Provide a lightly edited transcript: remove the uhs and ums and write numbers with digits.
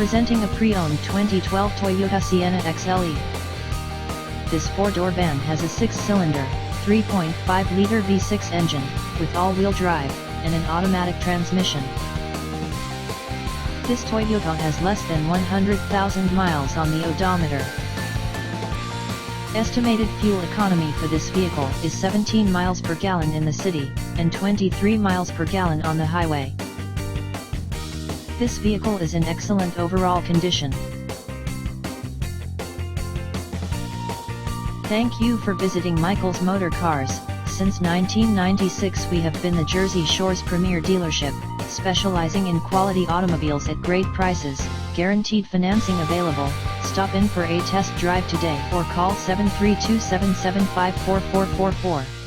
Presenting a pre-owned 2012 Toyota Sienna XLE. This four-door van has a six-cylinder, 3.5-liter V6 engine, with all-wheel drive, and an automatic transmission. This Toyota has less than 100,000 miles on the odometer. Estimated fuel economy for this vehicle is 17 miles per gallon in the city, and 23 miles per gallon on the highway. This vehicle is in excellent overall condition. Thank you for visiting Michael's Motorcars. Since 1996 we have been the Jersey Shore's premier dealership, specializing in quality automobiles at great prices, guaranteed financing available. Stop in for a test drive today or call 732-775-4444.